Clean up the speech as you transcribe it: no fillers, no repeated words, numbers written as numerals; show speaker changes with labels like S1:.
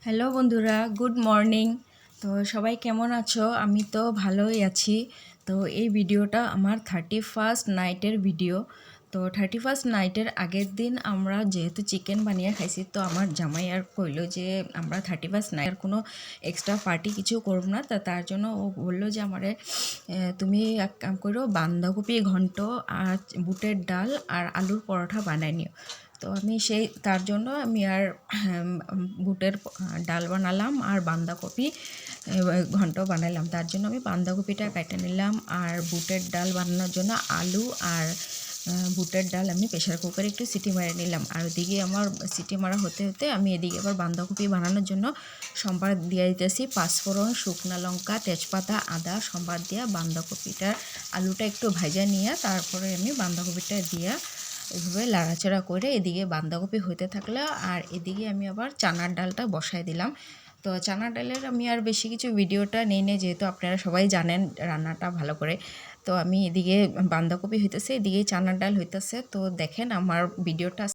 S1: Hello বন্ধুরা, good morning. তো সবাই কেমন আছো? আমি তো ভালোই আছি। তো এই ভিডিওটা আমার 31st নাইটের ভিডিও। তো 31st নাইটের আগের দিন আমরা যেহেতু চিকেন বানিয়ে খাইছি, তো আমার জামাই আর কইলো যে আমরা 31st নাইট কোনো এক্সট্রা পার্টি কিছু করব না। তার জন্য ও বললো যে আমারে তুমি এক কাম করো, বাঁধাকপি ঘন্ট আর বুটের ডাল আর আলুর পরোটা বানাই নিও। তো আমি তার জন্য আমি আর বুটের ডাল বানালাম আর বাঁধাকপি ঘন্ট বানালাম। তার জন্য আমি বাঁধাকপিটা কেটে নিলাম, আর বুটের ডাল বানানোর জন্য আলু আর বুটের ডাল আমি প্রেশার কুকারে একটু সিটি মারে নিলাম। আর ওদিকে আমার সিটি মারা হতে হতে আমি এদিকে আবার বাঁধাকপি বানানোর জন্য সম্বার দিয়ে দিতেছি। পাঁচফোড়ন, শুকনো লঙ্কা, তেজপাতা, আদা সম্বার দিয়া বাঁধাকপিটার আলুটা একটু ভাজা নিয়ে তারপরে আমি বাঁধাকপিটা দিয়া এভাবে লাড়াচাড়া করে এদিকে বাঁধাকপি হইতে থাকলে, আর এদিকে আমি আবার চানার ডালটা বসাই দিলাম। তো চানার ডালের আমি আর বেশি কিছু ভিডিওটা নেই, যেহেতু আপনারা সবাই জানেন রান্নাটা ভালো করে। তো আমি এদিকে বাঁধাকপি হইতেছে, এদিকে চানার ডাল হইতেছে। তো দেখেন আমার ভিডিওটা